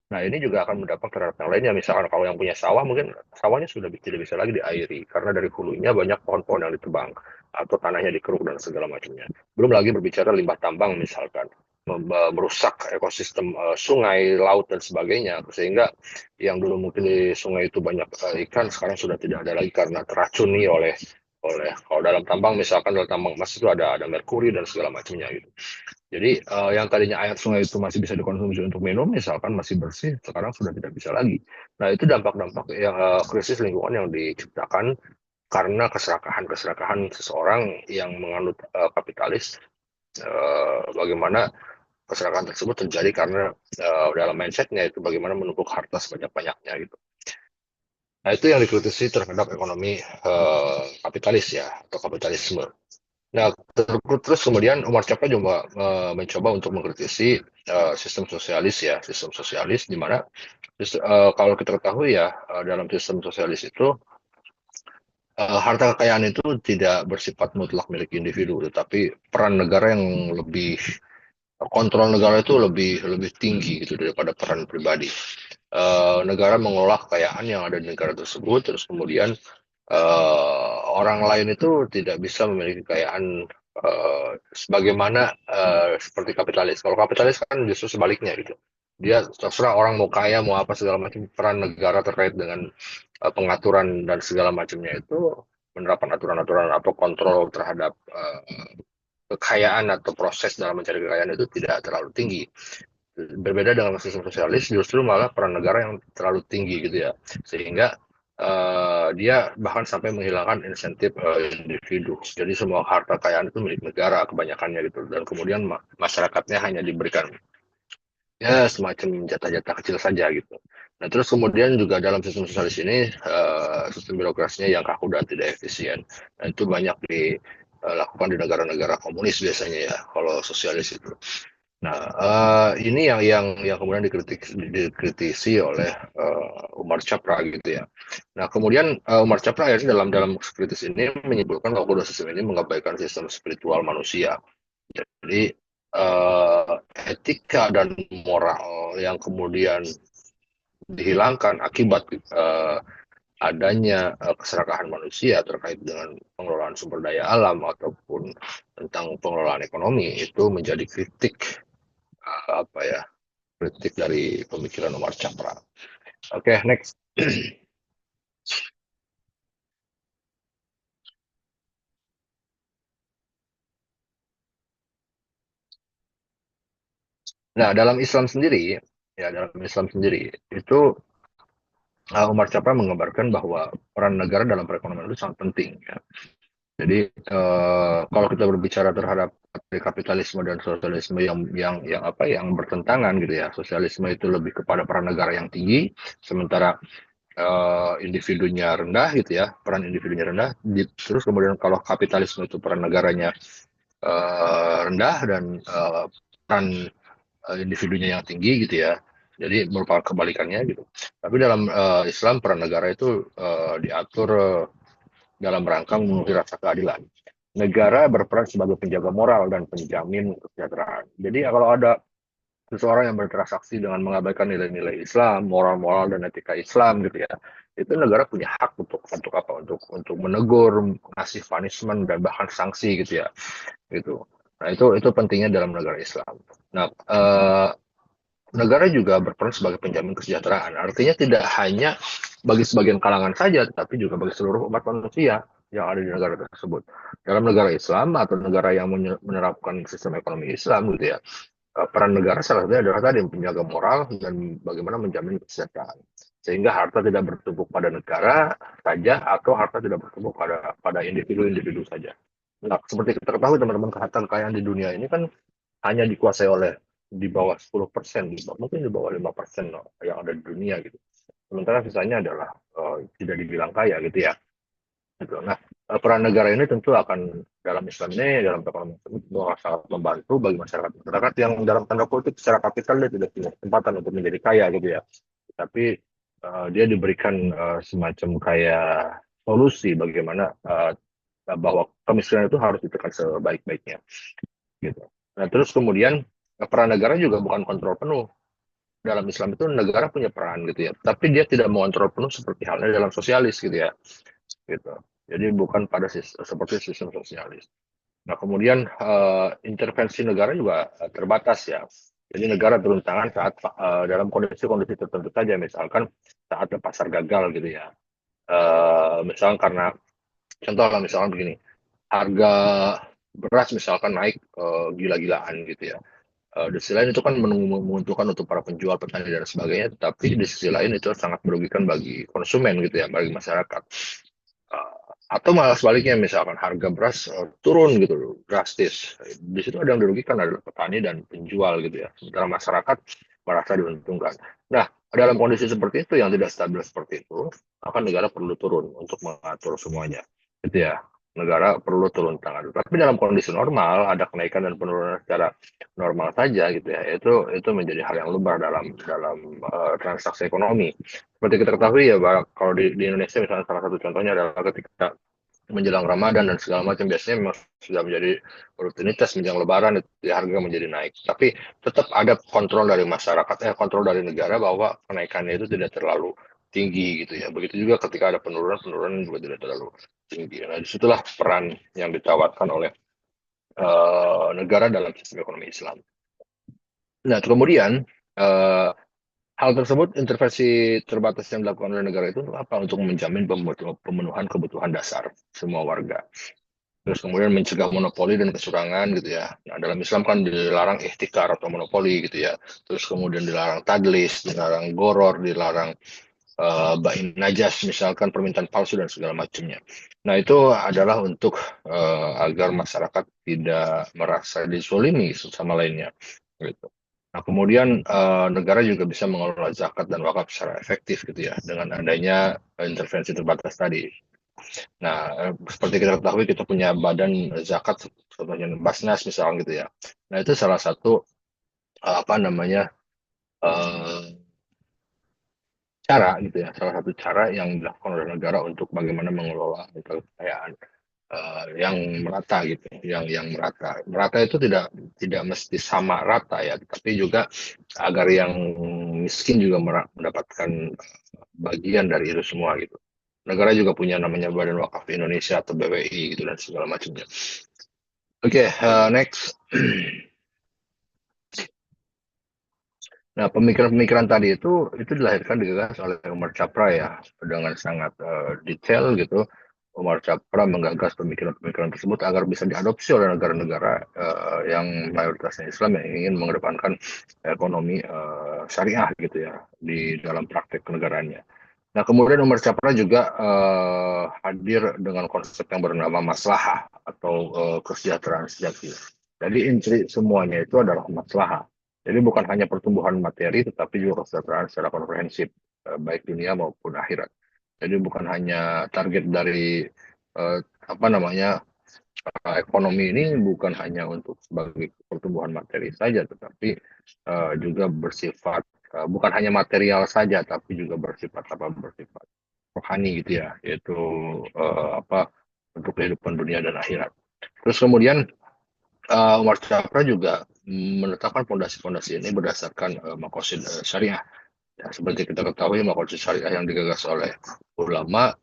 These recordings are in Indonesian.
Nah, ini juga akan berdampak terhadap yang lainnya. Misalkan kalau yang punya sawah, mungkin sawahnya sudah tidak bisa lagi diairi karena dari hulunya banyak pohon-pohon yang ditebang atau tanahnya dikeruk dan segala macamnya. Belum lagi berbicara limbah tambang misalkan merusak ekosistem sungai, laut dan sebagainya sehingga yang dulu mungkin di sungai itu banyak ikan sekarang sudah tidak ada lagi karena teracuni oleh kalau dalam tambang misalkan dalam tambang emas itu ada merkuri dan segala macamnya gitu. Jadi yang tadinya air sungai itu masih bisa dikonsumsi untuk minum, misalkan masih bersih, sekarang sudah tidak bisa lagi. Nah itu dampak-dampak yang krisis lingkungan yang diciptakan karena keserakahan seseorang yang menganut kapitalis. Bagaimana keserakahan tersebut terjadi karena dalam mindsetnya itu bagaimana menumpuk harta sebanyak-banyaknya gitu. Nah itu yang dikritisi terhadap ekonomi kapitalis ya atau kapitalisme. Nah, terus kemudian Umar Chapa juga mencoba untuk mengkritisi sistem sosialis ya, sistem sosialis di mana kalau kita ketahui ya dalam sistem sosialis itu harta kekayaan itu tidak bersifat mutlak milik individu, tetapi peran negara yang lebih kontrol negara itu lebih lebih tinggi gitu daripada peran pribadi. Negara mengelola kekayaan yang ada di negara tersebut, terus kemudian orang lain itu tidak bisa memiliki kekayaan sebagaimana seperti kapitalis. Kalau kapitalis kan justru sebaliknya gitu. Dia terserah orang mau kaya mau apa segala macam peran negara terkait dengan pengaturan dan segala macamnya itu menerapkan aturan-aturan atau kontrol terhadap kekayaan atau proses dalam mencari kekayaan itu tidak terlalu tinggi. Berbeda dengan sistem sosialis, justru malah peran negara yang terlalu tinggi gitu ya, sehingga dia bahkan sampai menghilangkan insentif individu. Jadi semua harta kekayaan itu milik negara kebanyakannya gitu, dan kemudian masyarakatnya hanya diberikan ya semacam jatah-jatah kecil saja gitu. Nah terus kemudian juga dalam sistem sosialis ini sistem birokrasinya yang kaku dan tidak efisien. Nah itu banyak dilakukan di negara-negara komunis biasanya ya kalau sosialis itu. Nah, ini yang kemudian dikritisi oleh Umar Chapra gitu ya. Nah, kemudian Umar Chapra akhirnya dalam kritis ini menyebutkan bahwa kedua sistem ini mengabaikan sistem spiritual manusia. Jadi etika dan moral yang kemudian dihilangkan akibat adanya keserakahan manusia terkait dengan pengelolaan sumber daya alam ataupun tentang pengelolaan ekonomi itu menjadi kritik apa ya kritik dari pemikiran Umar Chapra. Oke, next. Nah, dalam Islam sendiri itu Umar Chapra menggambarkan bahwa peran negara dalam perekonomian itu sangat penting. Ya. Jadi kalau kita berbicara terhadap kapitalisme dan sosialisme yang bertentangan gitu ya, sosialisme itu lebih kepada peran negara yang tinggi, sementara individunya rendah gitu ya, peran individunya rendah. Terus kemudian kalau kapitalisme itu peran negaranya rendah dan peran individunya yang tinggi gitu ya. Jadi merupakan kebalikannya gitu. Tapi dalam Islam peran negara itu diatur dalam rangka memenuhi rasa keadilan. Negara berperan sebagai penjaga moral dan penjamin kesejahteraan. Jadi kalau ada seseorang yang bertransaksi dengan mengabaikan nilai-nilai Islam, moral-moral dan etika Islam gitu ya, itu negara punya hak untuk apa? Untuk menegur, ngasih punishment dan bahkan sanksi gitu ya, gitu. Nah itu pentingnya dalam negara Islam. Nah negara juga berperan sebagai penjamin kesejahteraan. Artinya tidak hanya bagi sebagian kalangan saja, tetapi juga bagi seluruh umat manusia yang ada di negara tersebut. Dalam negara Islam atau negara yang menerapkan sistem ekonomi Islam gitu ya, peran negara salah satunya adalah tadi menjaga moral dan bagaimana menjamin kesejahteraan. Sehingga harta tidak bertumpuk pada negara saja atau harta tidak bertumpuk pada individu-individu saja. Nah, seperti kita ketahui teman-teman, harta kekayaan di dunia ini kan hanya dikuasai oleh di bawah 10%, mungkin di bawah 5% yang ada di dunia gitu. Sementara sisanya adalah tidak dibilang kaya gitu ya. Gitu. Nah, peran negara ini tentu akan dalam Islam ini, dalam ekonomi itu sangat membantu bagi masyarakat yang dalam tanda kutip secara kapital dia tidak punya kesempatan untuk menjadi kaya gitu ya. Tapi dia diberikan semacam kayak solusi bagaimana bahwa kemiskinan itu harus ditekan sebaik-baiknya gitu. Nah, terus kemudian peran negara juga bukan kontrol penuh. dalam Islam itu negara punya peran gitu ya, tapi dia tidak mengontrol penuh seperti halnya dalam sosialis gitu ya, gitu. Jadi bukan pada seperti sistem sosialis. Nah, kemudian intervensi negara juga terbatas ya. Jadi negara turun tangan saat dalam kondisi-kondisi tertentu saja, misalkan saat pasar gagal gitu ya. Misalkan karena contoh lah misalkan begini, harga beras misalkan naik gila-gilaan gitu ya. Di sisi lain itu kan menguntungkan untuk para penjual, petani dan sebagainya, tapi di sisi lain itu sangat merugikan bagi konsumen gitu ya, bagi masyarakat. Atau malah sebaliknya misalkan harga beras turun gitu drastis. Di situ ada yang dirugikan adalah petani dan penjual gitu ya. Sementara masyarakat merasa diuntungkan. Nah, dalam kondisi seperti itu yang tidak stabil seperti itu, maka negara perlu turun untuk mengatur semuanya. Gitu ya. Negara perlu turun tangan. Tapi dalam kondisi normal ada kenaikan dan penurunan secara normal saja gitu ya. Itu menjadi hal yang lumrah dalam dalam transaksi ekonomi. Seperti kita ketahui ya, Pak, kalau di Indonesia misalnya salah satu contohnya adalah ketika menjelang Ramadan dan segala macam biasanya memang sudah menjadi rutinitas menjelang Lebaran itu ya, harga menjadi naik. Tapi tetap ada kontrol dari masyarakat, kontrol dari negara bahwa kenaikannya itu tidak terlalu tinggi gitu ya. Begitu juga ketika ada penurunan, penurunan juga tidak terlalu tinggi. Nah, disitulah peran yang ditawarkan oleh negara dalam sistem ekonomi Islam. Nah, kemudian uh, hal tersebut, intervensi terbatas yang dilakukan oleh negara itu untuk apa? Untuk menjamin pemenuhan kebutuhan dasar semua warga. Terus kemudian mencegah monopoli dan kecurangan gitu ya. Nah, dalam Islam kan dilarang ihtikar atau monopoli gitu ya. Terus kemudian dilarang tadlis, dilarang goror, dilarang bain najas, misalkan permintaan palsu dan segala macamnya. Nah, itu adalah untuk agar masyarakat tidak merasa dizolimi sama lainnya. Gitu. Nah, kemudian negara juga bisa mengelola zakat dan wakaf secara efektif gitu ya dengan adanya intervensi terbatas tadi. Nah, seperti kita ketahui kita punya badan zakat contohnya Basnas misalnya gitu ya. Nah, itu salah satu apa namanya eh, cara gitu ya, salah satu cara yang dilakukan oleh negara untuk bagaimana mengelola kekayaan yang merata gitu, yang merata. Merata itu tidak mesti sama rata ya, tapi juga agar yang miskin juga mendapatkan bagian dari itu semua gitu. Negara juga punya namanya Badan Wakaf Indonesia atau BWI gitu dan segala macamnya. Oke, next. Nah, pemikiran-pemikiran tadi itu dilahirkan digagas oleh Umar Chapra ya dengan sangat detail gitu. Umar Chapra menggagas pemikiran-pemikiran tersebut agar bisa diadopsi oleh negara-negara yang mayoritasnya Islam yang ingin mengedepankan ekonomi syariah gitu ya di dalam praktek kenegaraannya. Nah, kemudian Umar Chapra juga hadir dengan konsep yang bernama maslahah atau kesejahteraan sejati. Jadi inti semuanya itu adalah maslahah. Jadi bukan hanya pertumbuhan materi, tetapi juga kesejahteraan secara komprehensif, baik dunia maupun akhirat. Jadi bukan hanya target dari apa namanya ekonomi ini bukan hanya untuk sebagai pertumbuhan materi saja, tetapi juga bersifat bukan hanya material saja, tapi juga bersifat rohani gitu ya, yaitu apa untuk kehidupan dunia dan akhirat. Terus kemudian Umar Chapra juga menetapkan fondasi-fondasi ini berdasarkan makosid syariah. Ya, seperti kita ketahui, makosid syariah yang digagas oleh ulama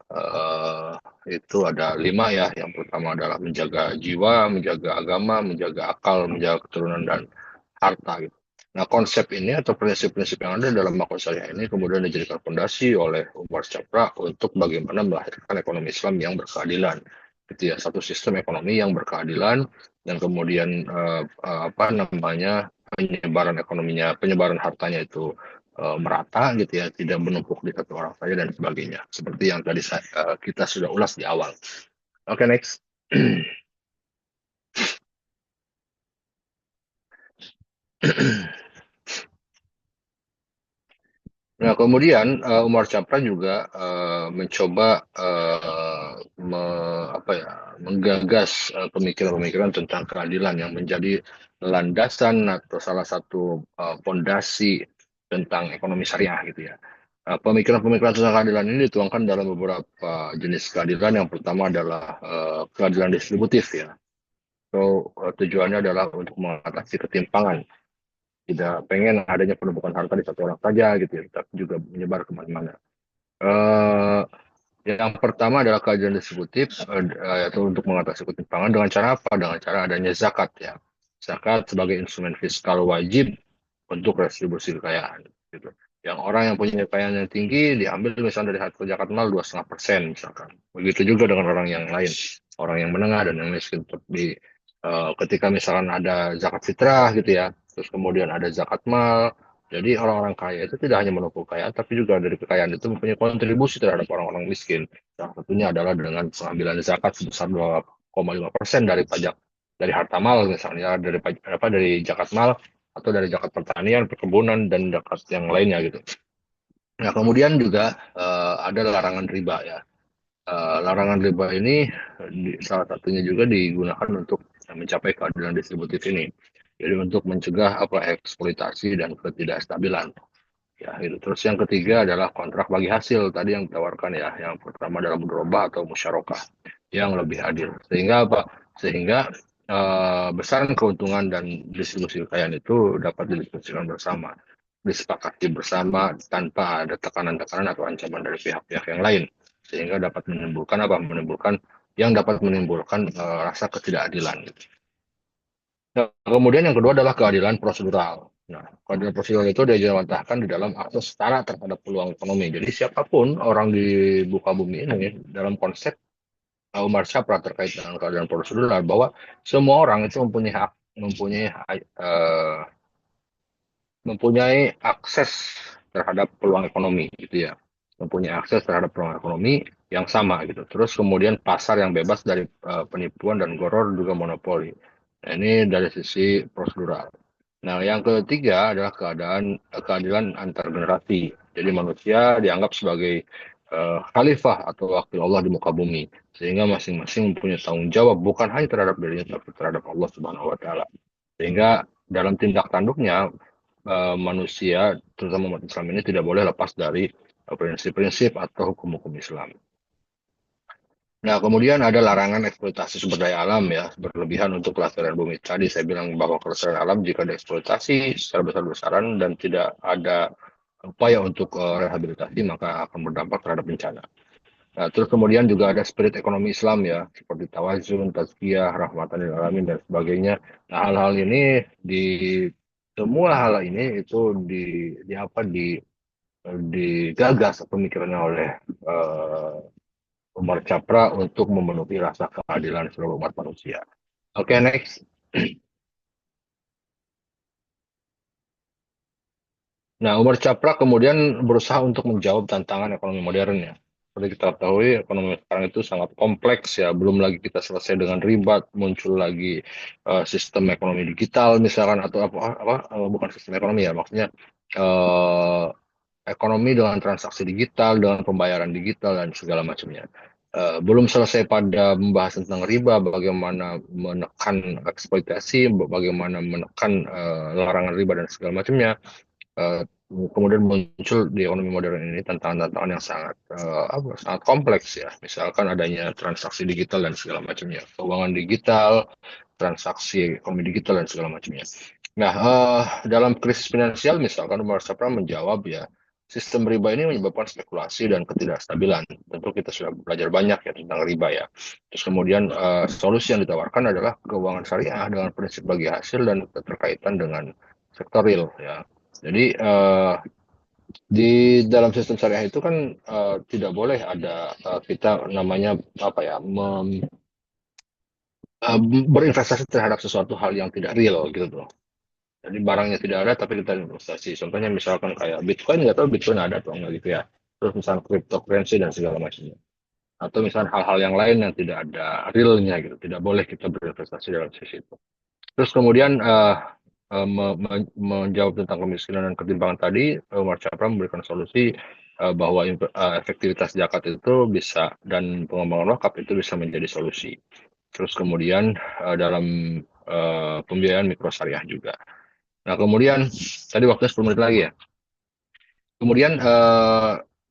itu ada 5 ya. Yang pertama adalah menjaga jiwa, menjaga agama, menjaga akal, menjaga keturunan dan harta gitu. Nah, konsep ini atau prinsip-prinsip yang ada dalam makosid syariah ini kemudian dijadikan fondasi oleh Umar Chapra untuk bagaimana melahirkan ekonomi Islam yang berkeadilan. Gitu ya, satu sistem ekonomi yang berkeadilan dan kemudian apa namanya penyebaran ekonominya, penyebaran hartanya itu merata gitu ya, tidak menumpuk di satu orang saja dan sebagainya. Seperti yang tadi kita sudah ulas di awal. Oke, next. Nah, kemudian Umar Chapra juga mencoba apa ya, menggagas pemikiran-pemikiran tentang keadilan yang menjadi landasan atau salah satu fondasi tentang ekonomi syariah gitu ya. Pemikiran-pemikiran tentang keadilan ini dituangkan dalam beberapa jenis keadilan. Yang pertama adalah keadilan distributif ya. So, tujuannya adalah untuk mengatasi ketimpangan tidak pengen adanya penumpukan harta di satu orang saja gitu ya, tapi juga menyebar kemana-mana. Eh, yang pertama adalah kajian distributif, yaitu untuk mengatasi ketimpangan dengan cara apa? Dengan cara adanya zakat ya. Zakat sebagai instrumen fiskal wajib untuk redistribusi kekayaan. Gitu. Yang orang yang punya kekayaan yang tinggi diambil misalnya dari hasil zakat mal 2,5% misalkan. Begitu juga dengan orang yang lain, orang yang menengah dan yang miskin. Ketika misalkan ada zakat fitrah gitu ya, terus kemudian ada zakat mal, jadi orang-orang kaya itu tidak hanya menumpuk kekayaan, tapi juga dari kekayaan itu mempunyai kontribusi terhadap orang-orang miskin. Salah satunya adalah dengan pengambilan zakat sebesar 2,5% dari pajak dari harta mal misalnya dari zakat mal atau dari zakat pertanian, perkebunan dan zakat yang lainnya gitu. Nah, kemudian juga ada larangan riba ya. Larangan riba ini salah satunya juga digunakan untuk mencapai keadilan distributif ini. Jadi untuk mencegah eksploitasi dan ketidakstabilan. Ya, itu. Terus yang ketiga adalah kontrak bagi hasil tadi yang ditawarkan ya. Yang pertama adalah mudharabah atau musyarakah yang lebih adil. Sehingga apa? Sehingga besaran keuntungan dan distribusi kekayaan itu dapat didiskusikan bersama, disepakati bersama tanpa ada tekanan-tekanan atau ancaman dari pihak-pihak yang lain. Sehingga dapat menimbulkan apa? Menimbulkan rasa ketidakadilan. Nah, kemudian yang kedua adalah keadilan prosedural. Nah, keadilan prosedural itu dijelaskan di dalam akses setara terhadap peluang ekonomi. Jadi siapapun orang di buka bumi ini dalam konsep Umar Syafra terkait dengan keadilan prosedural bahwa semua orang itu mempunyai akses terhadap peluang ekonomi gitu ya, mempunyai akses terhadap peluang ekonomi yang sama gitu. Terus kemudian pasar yang bebas dari penipuan dan goror juga monopoli. Nah, ini dari sisi prosedural. Nah, yang ketiga adalah keadilan antar generasi. Jadi manusia dianggap sebagai khalifah atau wakil Allah di muka bumi, sehingga masing-masing mempunyai tanggung jawab bukan hanya terhadap dirinya tapi terhadap Allah Subhanahu wa taala. Sehingga dalam tindak tanduknya manusia, terutama umat Islam ini tidak boleh lepas dari prinsip-prinsip atau hukum-hukum Islam. Nah, kemudian ada larangan eksploitasi sumber daya alam ya, berlebihan untuk kelestarian bumi. Tadi saya bilang bahwa kelestarian alam jika dieksploitasi secara besar-besaran dan tidak ada upaya untuk rehabilitasi, maka akan berdampak terhadap bencana. Nah, terus kemudian juga ada spirit ekonomi Islam ya, seperti tawazun, tazkiyah, rahmatan lil alamin dan sebagainya. Nah, hal-hal ini di semua hal ini itu di apa digagas pemikirannya oleh uh, Umar Chapra untuk memenuhi rasa keadilan seluruh umat manusia. Oke, next. Nah, Umar Chapra kemudian berusaha untuk menjawab tantangan ekonomi modern ya. Seperti kita ketahui, ekonomi sekarang itu sangat kompleks ya. Belum lagi kita selesai dengan riba, muncul lagi sistem ekonomi digital misalkan atau bukan sistem ekonomi ya, maksudnya eh, ekonomi dengan transaksi digital, dengan pembayaran digital dan segala macamnya. Belum selesai pada membahas tentang riba, bagaimana menekan eksploitasi, bagaimana menekan larangan riba dan segala macamnya. Eh, Kemudian muncul di ekonomi modern ini tantangan-tantangan yang sangat kompleks ya. Misalkan adanya transaksi digital dan segala macamnya, keuangan digital, transaksi ekonomi digital dan segala macamnya. Nah, dalam krisis finansial misalkan Umar Sapra menjawab ya, sistem riba ini menyebabkan spekulasi dan ketidakstabilan. Tentu kita sudah belajar banyak ya tentang riba ya. Terus kemudian solusi yang ditawarkan adalah keuangan syariah dengan prinsip bagi hasil dan keterkaitan dengan sektor real ya. Jadi di dalam sistem syariah itu kan tidak boleh ada kita namanya apa ya berinvestasi terhadap sesuatu hal yang tidak real gitu loh. Jadi barangnya tidak ada tapi kita investasi. Contohnya misalkan kayak Bitcoin, nggak tahu Bitcoin ada atau enggak gitu ya. Terus misalnya cryptocurrency dan segala macamnya. Atau misalnya hal-hal yang lain yang tidak ada realnya gitu. Tidak boleh kita berinvestasi dalam sisi itu. Terus kemudian menjawab tentang kemiskinan dan ketimpangan tadi, Umar Chapra memberikan solusi bahwa efektivitas zakat itu bisa dan pengembangan wakaf itu bisa menjadi solusi. Terus kemudian dalam pembiayaan mikro syariah juga. Nah, kemudian tadi waktunya 10 menit lagi ya. Kemudian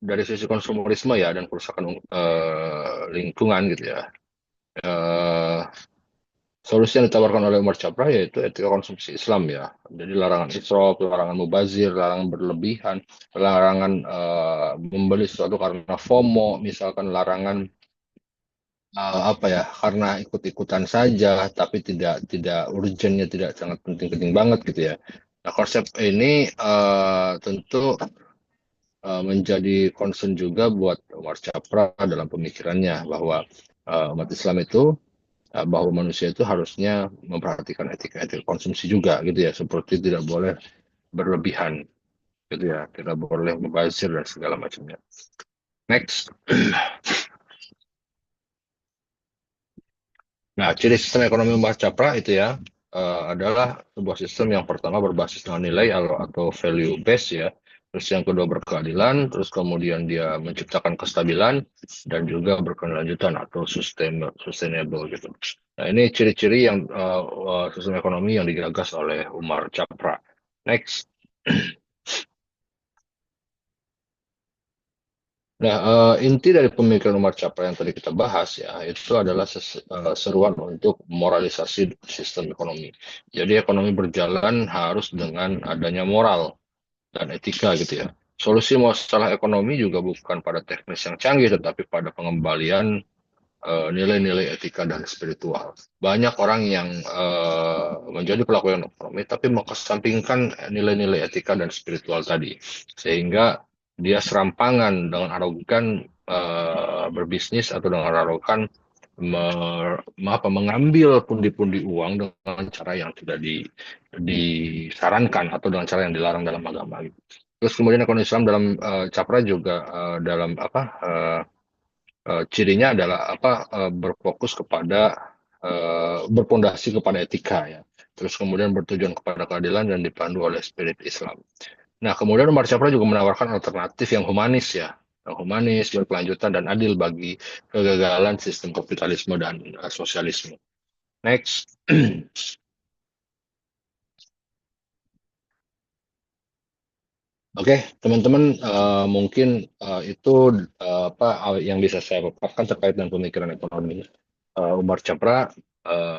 dari sisi konsumerisme ya dan kerusakan lingkungan gitu ya. Eh, Solusi yang ditawarkan oleh Umar Chapra yaitu etika konsumsi Islam ya. Jadi larangan israf, larangan mubazir, larangan berlebihan, larangan membeli sesuatu karena FOMO, misalkan larangan apa ya, karena ikut-ikutan saja, tapi tidak urgentnya, tidak sangat penting-penting banget gitu ya. Nah, konsep ini tentu menjadi concern juga buat Umar Chapra dalam pemikirannya bahwa umat Islam itu bahwa manusia itu harusnya memperhatikan etika-etika konsumsi juga gitu ya, seperti tidak boleh berlebihan gitu ya, tidak boleh membazir dan segala macamnya. Next. Nah, ciri sistem ekonomi Mbah Capra itu ya adalah sebuah sistem yang pertama berbasis dengan nilai atau value base ya. Terus yang kedua berkeadilan, terus kemudian dia menciptakan kestabilan dan juga berkelanjutan atau sustainable gitu. Nah, ini ciri-ciri yang sistem ekonomi yang digagas oleh Umar Capra. Next. Nah, inti dari pemikiran Umar Chapra yang tadi kita bahas ya, itu adalah seruan untuk moralisasi sistem ekonomi. Jadi ekonomi berjalan harus dengan adanya moral dan etika gitu ya. Solusi masalah ekonomi juga bukan pada teknis yang canggih, tetapi pada pengembalian nilai-nilai etika dan spiritual. Banyak orang yang menjadi pelaku ekonomi, tapi mengesampingkan nilai-nilai etika dan spiritual tadi, sehingga dia serampangan dengan arogan berbisnis atau dengan arogan mengambil pundi-pundi uang dengan cara yang tidak disarankan atau dengan cara yang dilarang dalam agama. Gitu. Terus kemudian ekonomi Islam dalam Capra juga dalam apa cirinya adalah apa berfokus kepada berpondasi kepada etika ya. Terus kemudian bertujuan kepada keadilan dan dipandu oleh spirit Islam. Nah, kemudian Umar Syafra juga menawarkan alternatif yang humanis ya, yang humanis, berkelanjutan dan adil bagi kegagalan sistem kapitalisme dan sosialisme. Next. Oke, teman-teman, mungkin itu apa yang bisa saya paparkan terkait dengan pemikiran ekonomi Umar Chapra.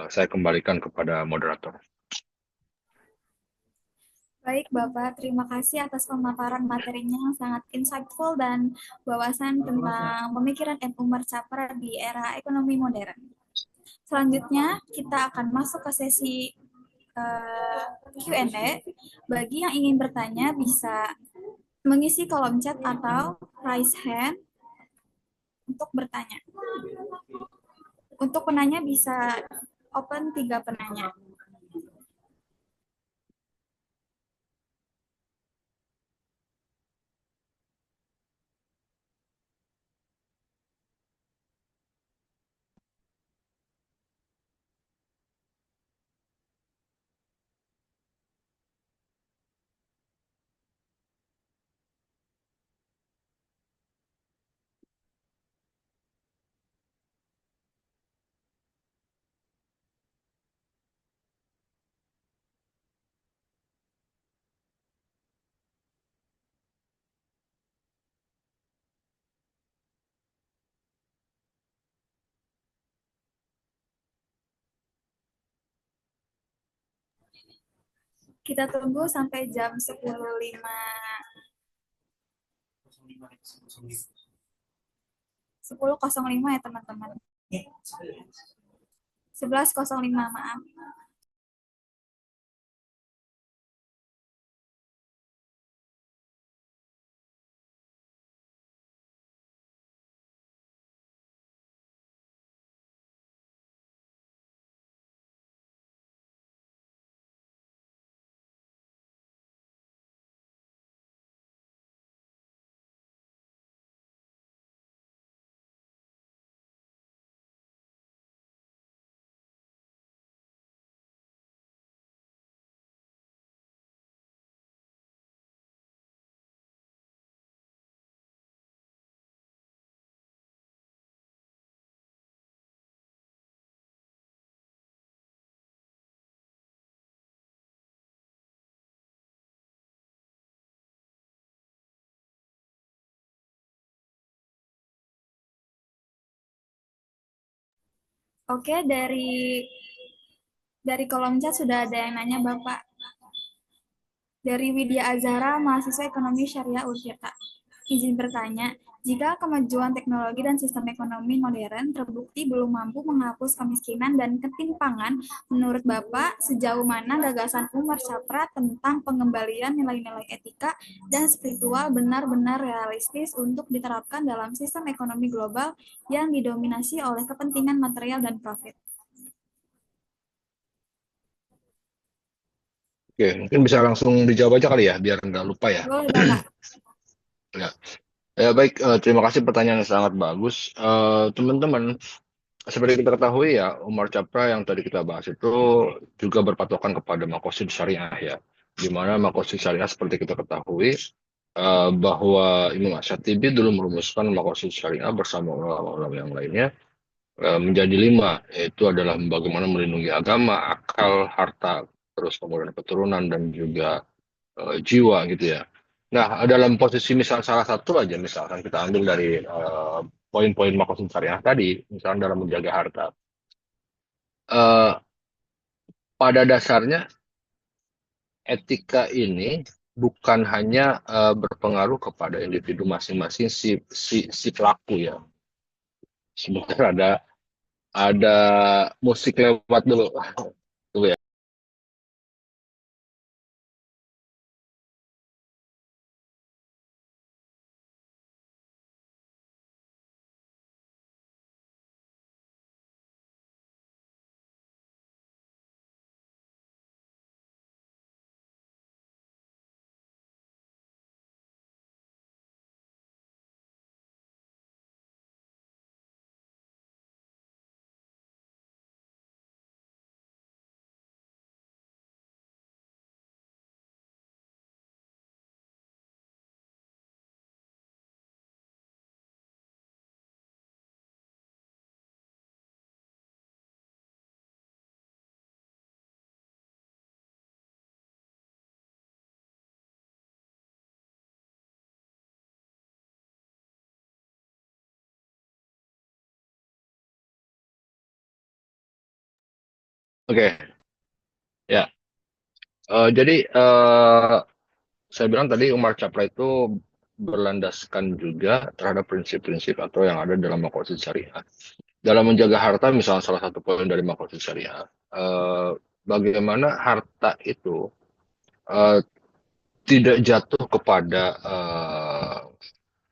Saya kembalikan kepada moderator. Baik, Bapak. Terima kasih atas pemaparan materinya yang sangat insightful dan wawasan tentang pemikiran M. Umar Chapra di era ekonomi modern. Selanjutnya, kita akan masuk ke sesi Q&A. Bagi yang ingin bertanya, bisa mengisi kolom chat atau raise hand untuk bertanya. Untuk penanya bisa open 3 penanya. Kita tunggu sampai jam 10.05. 10.05 ya teman-teman. 11.05, maaf. Oke, dari Dari kolom chat sudah ada yang nanya Bapak. Dari Widya Azhara, mahasiswa ekonomi syariah Untirta. Izin bertanya, jika kemajuan teknologi dan sistem ekonomi modern terbukti belum mampu menghapus kemiskinan dan ketimpangan, menurut Bapak, sejauh mana gagasan Umar Chapra tentang pengembalian nilai-nilai etika dan spiritual benar-benar realistis untuk diterapkan dalam sistem ekonomi global yang didominasi oleh kepentingan material dan profit? Oke, mungkin bisa langsung dijawab aja kali ya, biar nggak lupa ya. Boleh, Bapak. Ya, ya baik. Terima kasih pertanyaan yang sangat bagus. Teman-teman, seperti kita ketahui ya, Umar Chapra yang tadi kita bahas itu juga berpatokan kepada makosid syariah ya. Di mana makosid syariah seperti kita ketahui bahwa Imam Ash-Shatibi dulu merumuskan makosid syariah bersama ulama-ulama yang lainnya menjadi lima, yaitu adalah bagaimana melindungi agama, akal, harta, terus kemudian keturunan dan juga jiwa gitu ya. Nah, dalam posisi misal salah satu aja, misalkan kita ambil dari poin-poin makosid syariah tadi, misalnya dalam menjaga harta. Eh, Pada dasarnya etika ini bukan hanya berpengaruh kepada individu masing-masing si pelaku ya. Sebentar ada musik lewat dulu. Tunggu ya. Oke, ya. Jadi saya bilang tadi Umar Chapra itu berlandaskan juga terhadap prinsip-prinsip atau yang ada dalam makosid syariah. Dalam menjaga harta, misalnya salah satu poin dari makosid syariah, bagaimana harta itu eh, tidak jatuh kepada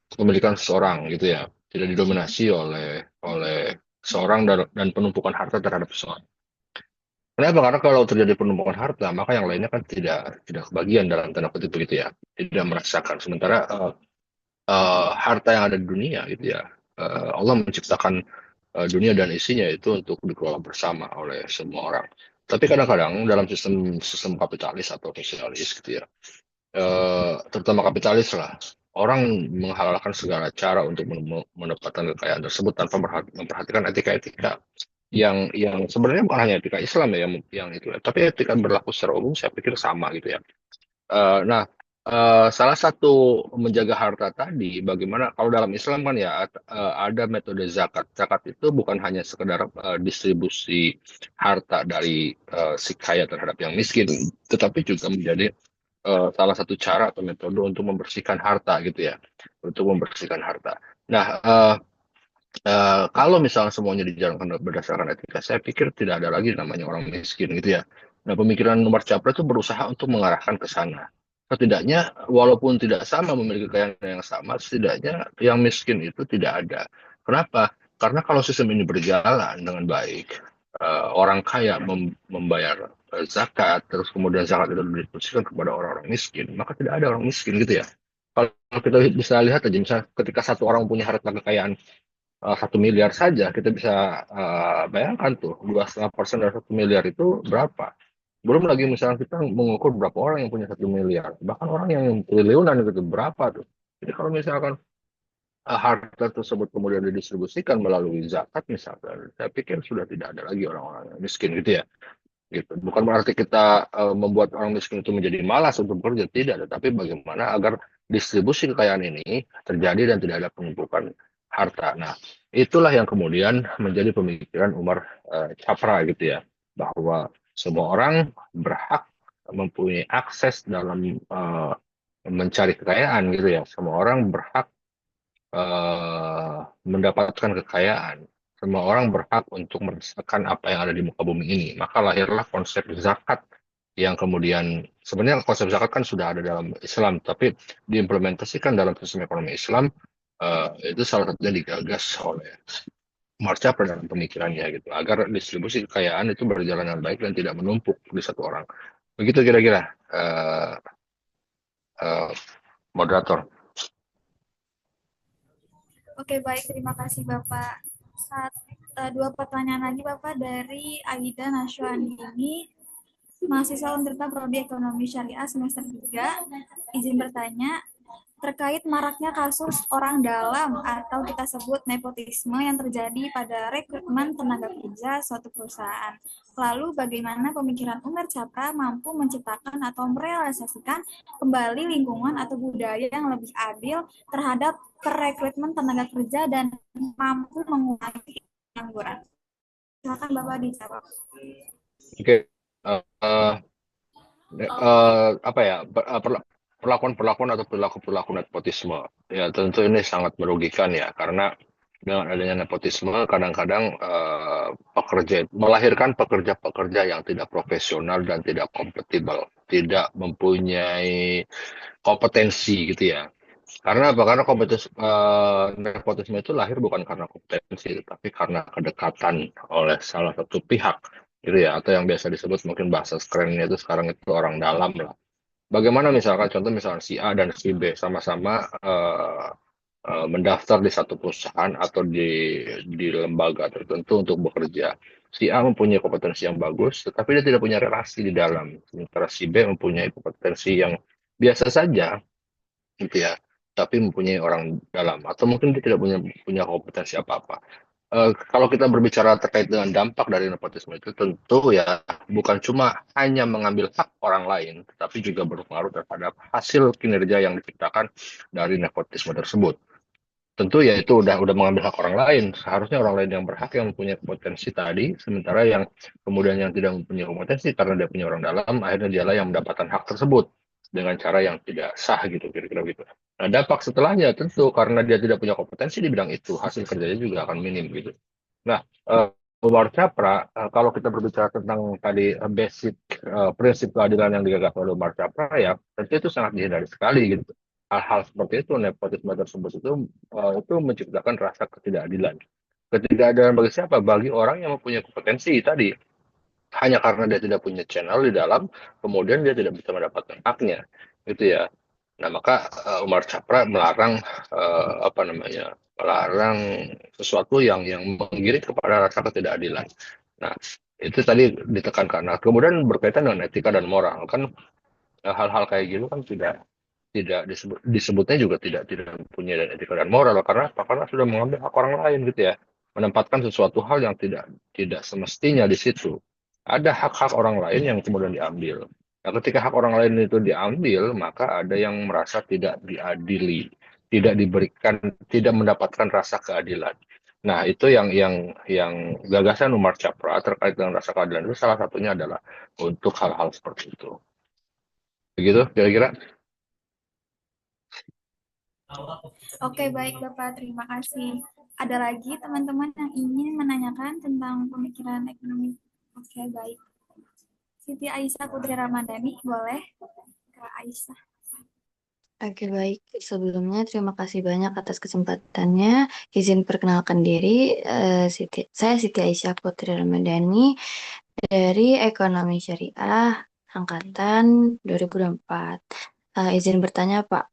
kepemilikan seseorang gitu ya, tidak didominasi oleh oleh seorang dan penumpukan harta terhadap seseorang. Kenapa? Karena kalau terjadi penumpukan harta, maka yang lainnya kan tidak kebagian dalam tanda kutip begitu ya, tidak merasakan. Sementara harta yang ada di dunia gitu ya, Allah menciptakan dunia dan isinya itu untuk dikelola bersama oleh semua orang. Tapi kadang-kadang dalam sistem sistem kapitalis atau sosialis gitu ya, terutama kapitalis lah, orang menghalalkan segala cara untuk mendapatkan kekayaan tersebut tanpa memperhatikan etika-etika yang sebenarnya bukan hanya etika Islam ya yang itu, tapi etika berlaku secara umum saya pikir sama gitu ya. Nah, salah satu menjaga harta tadi, bagaimana kalau dalam Islam kan ya ada metode zakat. Zakat itu bukan hanya sekedar distribusi harta dari si kaya terhadap yang miskin, tetapi juga menjadi salah satu cara atau metode untuk membersihkan harta gitu ya, untuk membersihkan harta. Nah, kalau misalnya semuanya dijalankan berdasarkan etika, saya pikir tidak ada lagi namanya orang miskin gitu ya. Nah, pemikiran Umar Chapra itu berusaha untuk mengarahkan ke sana. Setidaknya, walaupun tidak sama memiliki kekayaan yang sama, setidaknya yang miskin itu tidak ada. Kenapa? Karena kalau sistem ini berjalan dengan baik, orang kaya membayar zakat, terus kemudian zakat itu didistribusikan kepada orang-orang miskin, maka tidak ada orang miskin gitu ya. Kalau kita bisa lihat aja, misalnya ketika satu orang punya harta kekayaan 1 miliar saja, kita bisa bayangkan tuh 2,5% dari 1 miliar itu berapa. Belum lagi misalnya kita mengukur berapa orang yang punya 1 miliar, bahkan orang yang triliunan itu berapa tuh. Jadi kalau misalkan harta tersebut kemudian didistribusikan melalui zakat misalkan, saya pikir sudah tidak ada lagi orang-orang yang miskin gitu ya. Gitu. Bukan berarti kita membuat orang miskin itu menjadi malas untuk bekerja, tidak. Tetapi bagaimana agar distribusi kekayaan ini terjadi dan tidak ada penumpukan harta. Nah, itulah yang kemudian menjadi pemikiran Umar Chapra gitu ya, bahwa Semua orang berhak mempunyai akses dalam mencari kekayaan gitu ya. Semua orang berhak mendapatkan kekayaan. Semua orang berhak untuk merasakan apa yang ada di muka bumi ini. Maka lahirlah konsep zakat yang kemudian sebenarnya konsep zakat kan sudah ada dalam Islam, tapi diimplementasikan dalam sistem ekonomi Islam itu salah satunya digagas oleh Marcia dalam pemikirannya gitu, agar distribusi kekayaan itu berjalan dengan baik dan tidak menumpuk di satu orang. Begitu kira-kira uh, moderator. Oke, baik. Terima kasih, Bapak. Dua pertanyaan lagi, Bapak, dari Aida Nashwandini, mahasiswa Untirta Prodi Ekonomi Syariah semester 3. Izin bertanya, terkait maraknya kasus orang dalam atau kita sebut nepotisme yang terjadi pada rekrutmen tenaga kerja suatu perusahaan. Lalu bagaimana pemikiran Umar Chapra mampu menciptakan atau merealisasikan kembali lingkungan atau budaya yang lebih adil terhadap perekrutmen tenaga kerja dan mampu mengurangi pengangguran? Silakan Bapak dijawab. Oke, apa ya perlakuan-perlakuan atau perilaku-perilaku nepotisme ya tentu ini sangat merugikan ya, karena dengan adanya nepotisme kadang-kadang pekerja melahirkan pekerja-pekerja yang tidak profesional dan tidak kompatibel, tidak mempunyai kompetensi gitu ya. Karena apa? Karena kompetensi nepotisme itu lahir bukan karena kompetensi, tapi karena kedekatan oleh salah satu pihak gitu ya, atau yang biasa disebut mungkin bahasa kerennya itu sekarang itu orang dalam lah. Bagaimana misalkan contoh misalnya si A dan si B sama-sama mendaftar di satu perusahaan atau di lembaga tertentu untuk bekerja. Si A mempunyai kompetensi yang bagus, tetapi dia tidak punya relasi di dalam. Sementara si B mempunyai kompetensi yang biasa saja, gitu ya, tapi mempunyai orang dalam, atau mungkin dia tidak punya punya kompetensi apa-apa. Kalau kita berbicara terkait dengan dampak dari nepotisme itu, tentu ya bukan cuma hanya mengambil hak orang lain, tetapi juga berpengaruh terhadap hasil kinerja yang diciptakan dari nepotisme tersebut. Tentu ya itu udah mengambil hak orang lain. Seharusnya orang lain yang berhak yang mempunyai kompetensi tadi, sementara yang kemudian yang tidak mempunyai kompetensi karena dia punya orang dalam, akhirnya dialah yang mendapatkan hak tersebut dengan cara yang tidak sah gitu, kira-kira gitu. Nah, dampak setelahnya tentu karena dia tidak punya kompetensi di bidang itu, hasil kerjanya juga akan minim gitu. Nah, Umar Chapra, kalau kita berbicara tentang tadi basic prinsip keadilan yang digagas oleh Umar Chapra ya, tentu itu sangat dihindari sekali gitu. Hal-hal seperti itu, nepotisme tersebut itu menciptakan rasa ketidakadilan. Ketidakadilan bagi siapa? Bagi orang yang mempunyai kompetensi tadi. Hanya karena dia tidak punya channel di dalam, kemudian dia tidak bisa mendapatkan haknya, gitu ya. Nah, maka Umar Chapra melarang apa namanya, melarang sesuatu yang menggiring kepada rasa ketidakadilan. Nah, itu tadi ditekankan. Nah, kemudian berkaitan dengan etika dan moral kan, hal-hal kayak gitu kan tidak disebutnya juga tidak punya dan etika dan moral, karena apa? Karena sudah mengambil hak orang lain gitu ya, menempatkan sesuatu hal yang tidak tidak semestinya di situ. Ada hak-hak orang lain yang kemudian diambil. Nah, ketika hak orang lain itu diambil, maka ada yang merasa tidak diadili, tidak diberikan, tidak mendapatkan rasa keadilan. Nah, itu yang gagasan Umar Chapra terkait dengan rasa keadilan itu salah satunya adalah untuk hal-hal seperti itu. Begitu kira-kira. Oke, baik Bapak, terima kasih. Ada lagi teman-teman yang ingin menanyakan tentang pemikiran ekonomi? Oke, baik. Siti Aisyah Putri Ramadhani, boleh? Kak Aisyah. Oke, baik. Sebelumnya terima kasih banyak atas kesempatannya. Izin perkenalkan diri, saya Siti Aisyah Putri Ramadhani dari Ekonomi Syariah Angkatan 2024. Izin bertanya Pak,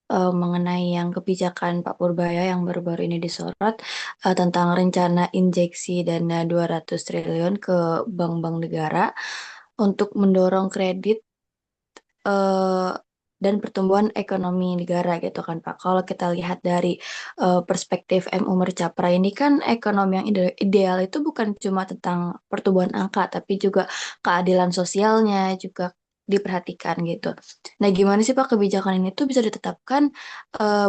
mengenai yang kebijakan Pak Purbaya yang baru-baru ini disorot tentang rencana injeksi dana 200 triliun ke bank-bank negara untuk mendorong kredit eh, dan pertumbuhan ekonomi negara gitu kan Pak. Kalau kita lihat dari perspektif M. Umar Capra ini kan ekonomi yang ideal itu bukan cuma tentang pertumbuhan angka, tapi juga keadilan sosialnya juga diperhatikan gitu. Nah, gimana sih Pak kebijakan ini tuh bisa ditetapkan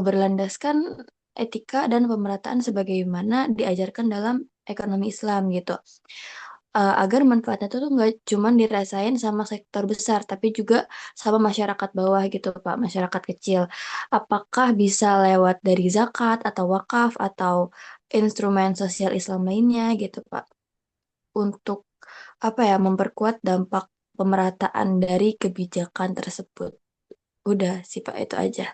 berlandaskan etika dan pemerataan sebagaimana diajarkan dalam ekonomi Islam gitu. agar manfaatnya itu tuh nggak cuma dirasain sama sektor besar, tapi juga sama masyarakat bawah gitu, Pak, masyarakat kecil. Apakah bisa lewat dari zakat atau wakaf atau instrumen sosial Islam lainnya gitu, Pak, untuk apa ya, memperkuat dampak pemerataan dari kebijakan tersebut. Udah sih, Pak, itu aja.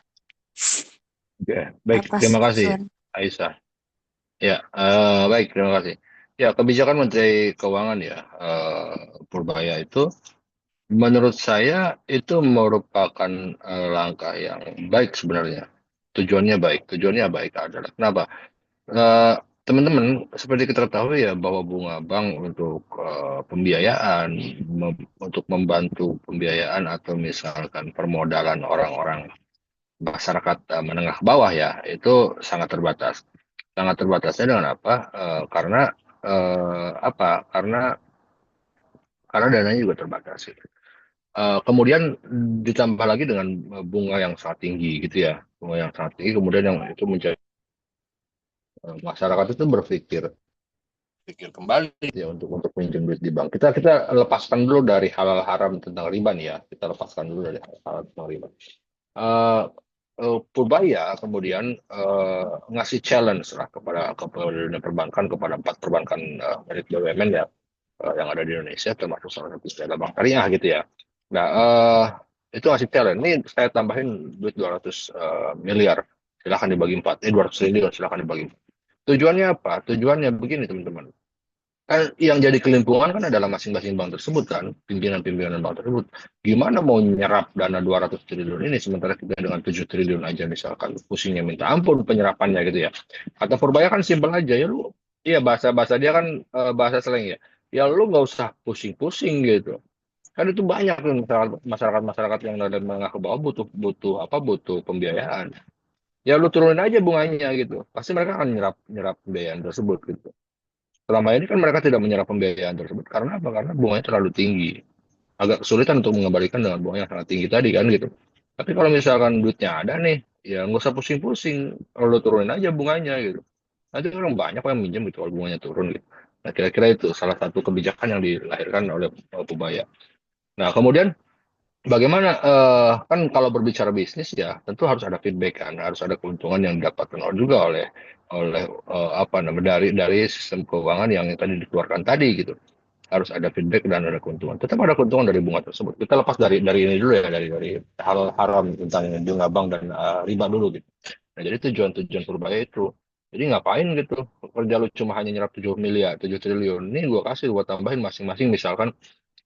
Oke, baik, Atas terima kasih, usulan. Aisyah. Ya, baik, terima kasih. Ya, kebijakan Menteri Keuangan ya, Purbaya itu, menurut saya itu merupakan langkah yang baik sebenarnya. Tujuannya baik adalah kenapa? Eh, Teman-teman, seperti kita ketahui ya bahwa bunga bank untuk pembiayaan, untuk membantu pembiayaan atau misalkan permodalan orang-orang masyarakat menengah ke bawah ya, itu sangat terbatas. Sangat terbatasnya dengan apa? Karena apa? Karena dananya juga terbatas gitu. Kemudian ditambah lagi dengan bunga yang sangat tinggi gitu ya, bunga yang sangat tinggi, kemudian yang itu menjadi masyarakat itu pikir kembali gitu ya untuk pinjam duit di bank. Kita lepaskan dulu dari halal haram tentang riba nih ya, kita lepaskan dulu dari halal haram tentang riba. Eh, Purbaya kemudian ngasih challenge lah kepada dunia perbankan, kepada 4 perbankan milik BUMN ya, yang ada di Indonesia, termasuk salah satu Adalah Bank Syariah gitu ya. Nah, itu ngasih challenge. Ini saya tambahin duit 200 miliar. Silahkan dibagi 4. 200 triliun silahkan dibagi 4. Tujuannya apa? Tujuannya begini teman-teman. Kan yang jadi kelimpungan kan adalah masing-masing bank tersebut kan, pimpinan-pimpinan bank tersebut. Gimana mau nyerap dana 200 triliun ini sementara kita dengan 7 triliun aja misalkan, pusingnya minta ampun penyerapannya gitu ya. Kata Purbaya kan simpel aja ya lu. Iya, bahasa-bahasa dia kan bahasa slang ya. Ya lu nggak usah pusing-pusing gitu. Kan itu banyak tuh masyarakat-masyarakat yang dari menengah ke bawah butuh butuh apa butuh pembiayaan. Ya lu turunin aja bunganya gitu. Pasti mereka akan nyerap nyerap pembiayaan tersebut gitu. Selama ini kan mereka tidak menyerap pembiayaan tersebut karena apa? Karena bunganya terlalu tinggi. Agak kesulitan untuk mengembalikan dengan bunga yang sangat tinggi tadi kan gitu. Tapi kalau misalkan duitnya ada nih, ya nggak usah pusing-pusing. Kalau lu turunin aja bunganya gitu. Nanti orang banyak yang minjem gitu kalau bunganya turun gitu. Nah, kira-kira itu salah satu kebijakan yang dilahirkan oleh Pubaya. Nah, kemudian bagaimana kan kalau berbicara bisnis ya tentu harus ada feedback kan, harus ada keuntungan yang didapatkan juga oleh oleh apa namanya dari sistem keuangan yang tadi dikeluarkan tadi gitu. Harus ada feedback dan ada keuntungan. Tetap ada keuntungan dari bunga tersebut. Kita lepas dari ini dulu ya, dari hal haram tentang bunga bank dan riba dulu gitu. Nah, jadi tujuan-tujuan Purbaya itu. Jadi ngapain gitu? Kerja lu cuma hanya nyerap 7 miliar, 7 triliun. Ini gua kasih gua tambahin masing-masing misalkan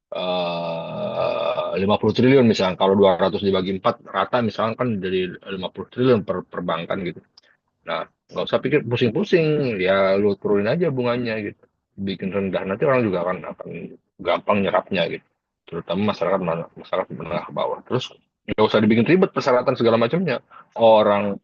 50 triliun misalkan. Kalau 200 dibagi 4 rata misalkan kan jadi 50 triliun per perbankan gitu. Nah, nggak usah pikir pusing-pusing, ya lu turunin aja bunganya gitu. Bikin rendah, nanti orang juga akan gampang nyerapnya gitu. Terutama masyarakat menengah ke bawah. Terus nggak usah dibikin ribet persyaratan segala macamnya. Orang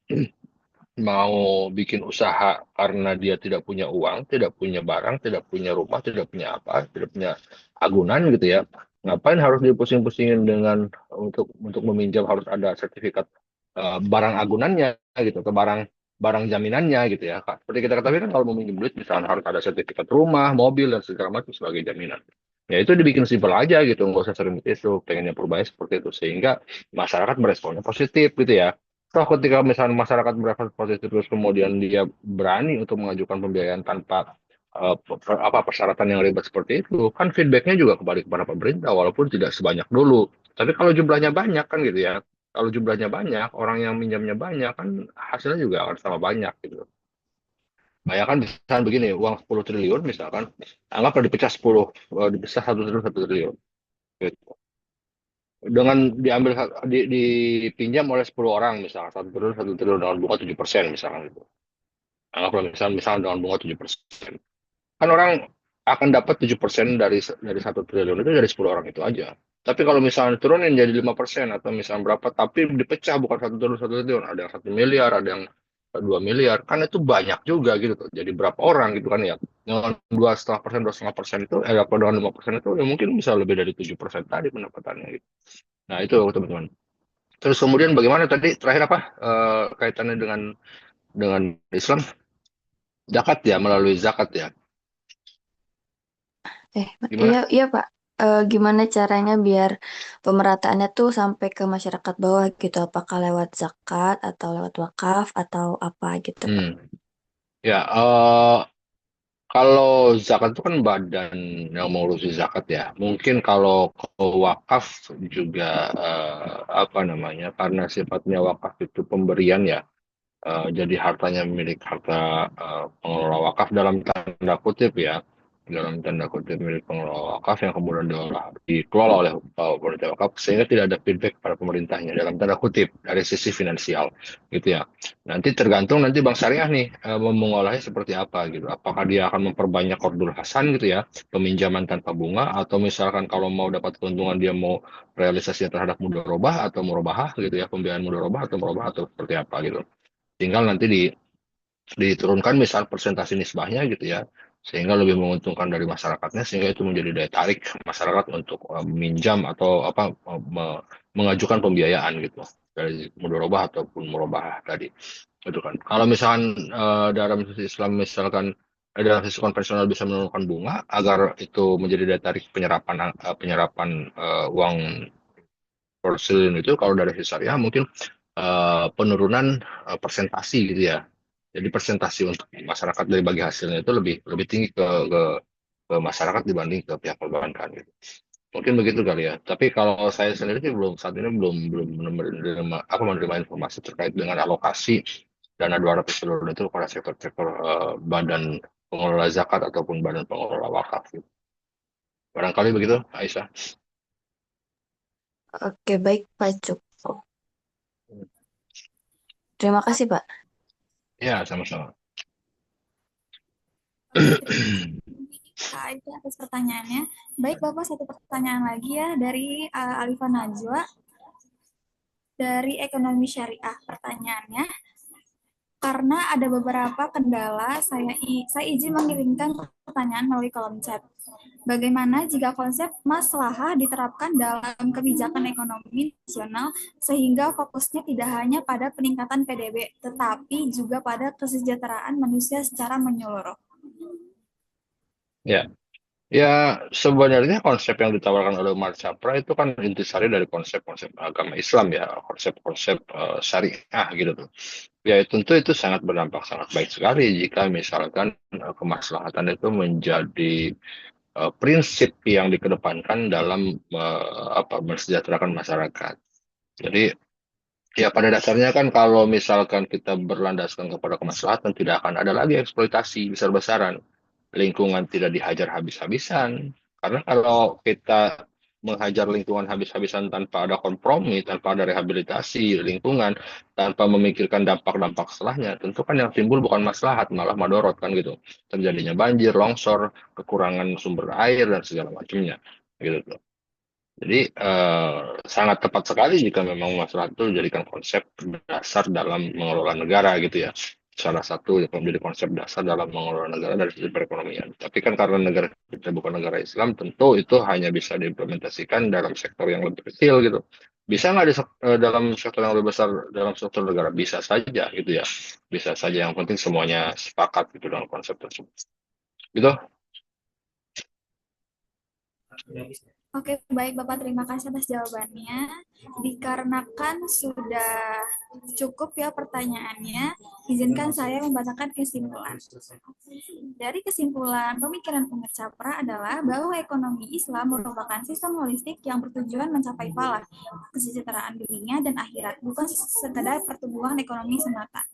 mau bikin usaha karena dia tidak punya uang, tidak punya barang, tidak punya rumah, tidak punya apa, tidak punya agunan gitu ya. Ngapain harus dipusing-pusingin dengan untuk meminjam harus ada sertifikat barang agunannya gitu, ke barang barang jaminannya gitu ya. Kak. Seperti kita ketahui kan kalau mau minjem duit misalnya harus ada sertifikat rumah, mobil dan segala macam sebagai jaminan. Ya itu dibikin simpel aja gitu, nggak usah sering itu, pengennya perubahan seperti itu sehingga masyarakat meresponnya positif gitu ya. Toh ketika misalnya masyarakat merespon positif terus kemudian dia berani untuk mengajukan pembiayaan tanpa apa persyaratan yang ribet seperti itu, kan feedbacknya juga kembali kepada pemerintah walaupun tidak sebanyak dulu. Tapi kalau jumlahnya banyak kan gitu ya. Kalau jumlahnya banyak, orang yang minjamnya banyak kan hasilnya juga akan sama banyak gitu. Bayangkan misalkan begini, uang 10 triliun misalkan, anggaplah dipecah 10, dipecah 1 triliun, 1 triliun. Gitu. Dengan diambil dipinjam oleh 10 orang misalkan 1 triliun dengan bunga 7% misalkan gitu. Anggaplah misalkan dengan bunga 7%. Kan orang akan dapat 7% dari 1 triliun itu dari 10 orang itu aja. Tapi kalau misalnya turunin jadi 5% atau misalnya berapa, tapi dipecah bukan 1 triliun 1 triliun, ada yang 1 miliar, ada yang 2 miliar, kan itu banyak juga gitu tuh. Jadi berapa orang gitu kan ya? Dengan 2,5%, 2,5% itu, apa dengan 5% itu, ya mungkin bisa lebih dari 7% tadi pendapatannya gitu. Nah itu teman-teman. Terus kemudian bagaimana tadi terakhir apa kaitannya dengan Islam? Zakat ya, melalui zakat ya. Iya, Gimana? iya Pak. Gimana caranya biar pemerataannya tuh sampai ke masyarakat bawah gitu? Apakah lewat zakat atau lewat wakaf atau apa gitu Pak? Hmm. Ya, kalau zakat itu kan badan yang mengurusi zakat ya. Mungkin kalau ke wakaf juga apa namanya? Karena sifatnya wakaf itu pemberian ya. Jadi hartanya milik pengelola wakaf dalam tanda kutip ya, dalam tanda kutip milik pengelola wakaf yang kemudian dikelola oleh pemerintah wakaf sehingga tidak ada feedback pada pemerintahnya dalam tanda kutip dari sisi finansial gitu ya. Nanti tergantung nanti Bank Syariah nih mau mengolahnya seperti apa gitu. Apakah dia akan memperbanyak Qardul Hasan gitu ya, peminjaman tanpa bunga, atau misalkan kalau mau dapat keuntungan dia mau realisasi terhadap mudharabah atau murabahah gitu ya, pembiayaan mudharabah atau murabahah atau seperti apa gitu. Tinggal nanti diturunkan misal persentase nisbahnya gitu ya, sehingga lebih menguntungkan dari masyarakatnya, sehingga itu menjadi daya tarik masyarakat untuk meminjam atau apa mengajukan pembiayaan gitu dari mudharabah ataupun murabahah tadi. Itu kan. Kalau misalkan dalam sisi Islam misalkan dalam sisi konvensional bisa menurunkan bunga agar itu menjadi daya tarik penyerapan uang porsilin itu, kalau dari sisi syariah mungkin penurunan persentasi gitu ya. Jadi persentasi untuk masyarakat dari bagi hasilnya itu lebih lebih tinggi ke masyarakat dibanding ke pihak perbankan gitu. Mungkin begitu kali ya. Tapi kalau saya sendiri sih belum saat ini belum belum menerima informasi terkait dengan alokasi dana 200 triliun itu pada sektor-sektor badan pengelola zakat ataupun badan pengelola wakaf gitu. Barangkali begitu, Aisyah. Oke, baik Pak, cukup. Terima kasih Pak. Ya, sama-sama. Oke, terima kasih Kak Aida atas pertanyaannya. Baik, Bapak, satu pertanyaan lagi ya dari Alifa Najwa dari Ekonomi Syariah. Pertanyaannya, karena ada beberapa kendala, saya izin mengirimkan pertanyaan melalui kolom chat. Bagaimana jika konsep maslahah diterapkan dalam kebijakan ekonomi nasional sehingga fokusnya tidak hanya pada peningkatan PDB, tetapi juga pada kesejahteraan manusia secara menyeluruh? Ya, ya, sebenarnya konsep yang ditawarkan oleh Umar Chapra itu kan intisari dari konsep-konsep agama Islam ya, konsep-konsep syariah gitu tuh. Ya, tentu itu sangat berdampak sangat baik sekali jika misalkan kemaslahatan itu menjadi prinsip yang dikedepankan dalam mensejahterakan masyarakat. Jadi ya pada dasarnya kan kalau misalkan kita berlandaskan kepada kemaslahatan tidak akan ada lagi eksploitasi besar-besaran. Lingkungan tidak dihajar habis-habisan. Karena kalau kita menghajar lingkungan habis-habisan tanpa ada kompromi, tanpa ada rehabilitasi lingkungan, tanpa memikirkan dampak-dampak setelahnya, tentu kan yang timbul bukan maslahat, malah madorot kan gitu. Terjadinya banjir, longsor, kekurangan sumber air dan segala macamnya. Gitu. Jadi sangat tepat sekali jika memang masalah itu dijadikan konsep dasar dalam mengelola negara gitu ya. Salah satu yang menjadi konsep dasar dalam mengelola negara dari sisi perekonomian. Tapi kan karena negara kita bukan negara Islam, tentu itu hanya bisa diimplementasikan dalam sektor yang lebih kecil gitu. Bisa nggak dalam sektor yang lebih besar dalam sektor negara? Bisa saja gitu ya. Bisa saja. Yang penting semuanya sepakat gitu dalam konsep tersebut. Gitu. Oke, baik Bapak, terima kasih atas jawabannya. Dikarenakan sudah cukup ya pertanyaannya, izinkan saya membacakan kesimpulan. Dari kesimpulan pemikiran Umar Chapra adalah bahwa ekonomi Islam merupakan sistem holistik yang bertujuan mencapai falah, kesejahteraan dunia dan akhirat, bukan sekedar pertumbuhan ekonomi semata.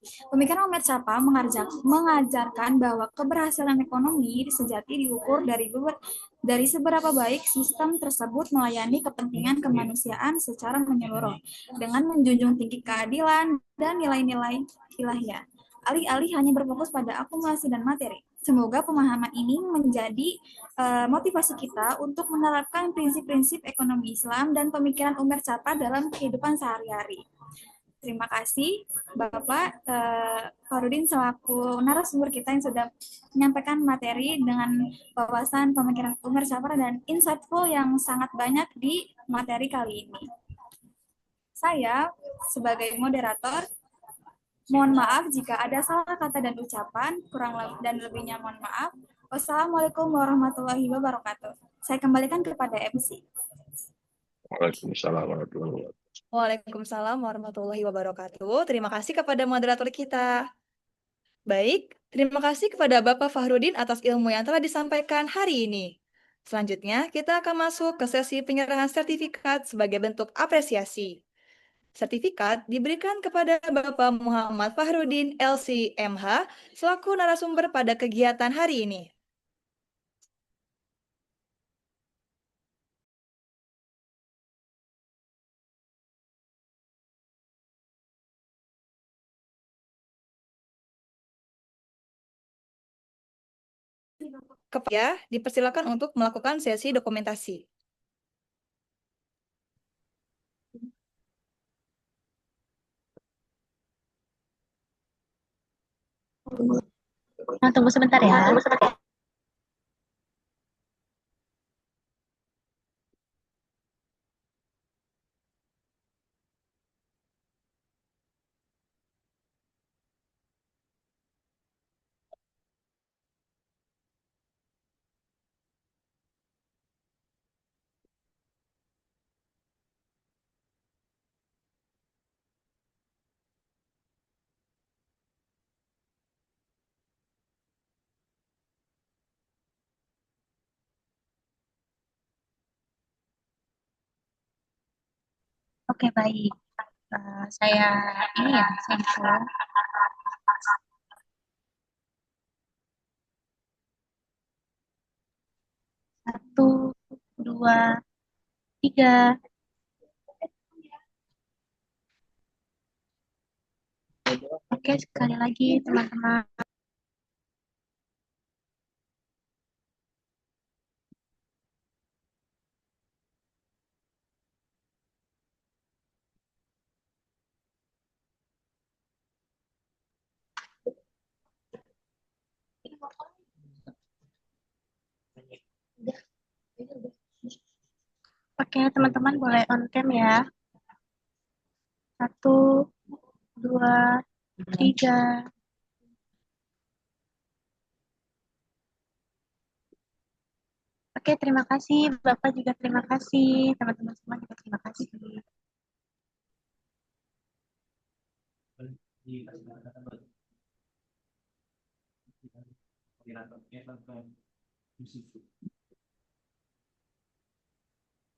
Pemikiran Umar Chapa mengajarkan bahwa keberhasilan ekonomi sejati diukur dari seberapa baik sistem tersebut melayani kepentingan kemanusiaan secara menyeluruh, dengan menjunjung tinggi keadilan dan nilai-nilai ilahiyah, alih-alih hanya berfokus pada akumulasi dan materi. Semoga pemahaman ini menjadi motivasi kita untuk menerapkan prinsip-prinsip ekonomi Islam dan pemikiran Umar Chapa dalam kehidupan sehari-hari. Terima kasih Bapak Farudin selaku narasumber kita yang sudah menyampaikan materi dengan wawasan pemikiran Umar Chapra dan insightful yang sangat banyak di materi kali ini. Saya sebagai moderator mohon maaf jika ada salah kata dan ucapan, kurang dan lebihnya mohon maaf. Wassalamualaikum warahmatullahi wabarakatuh. Saya kembalikan kepada MC. Waalaikumsalam warahmatullahi wabarakatuh. Waalaikumsalam warahmatullahi wabarakatuh. Terima kasih kepada moderator kita. Baik, terima kasih kepada Bapak Fahrudin atas ilmu yang telah disampaikan hari ini. Selanjutnya, kita akan masuk ke sesi penyerahan sertifikat sebagai bentuk apresiasi. Sertifikat diberikan kepada Bapak Muhammad Fahrudin LC.MH selaku narasumber pada kegiatan hari ini. Ya, dipersilakan untuk melakukan sesi dokumentasi. Nah, tunggu sebentar ya. Oke, baik. Saya ini ya, saya disuruh. Satu, dua, tiga. Oke, sekali lagi teman-teman. Oke, teman-teman boleh on cam ya. Satu, dua, tiga. Oke, terima kasih. Bapak juga terima kasih. Teman-teman semua juga terima kasih.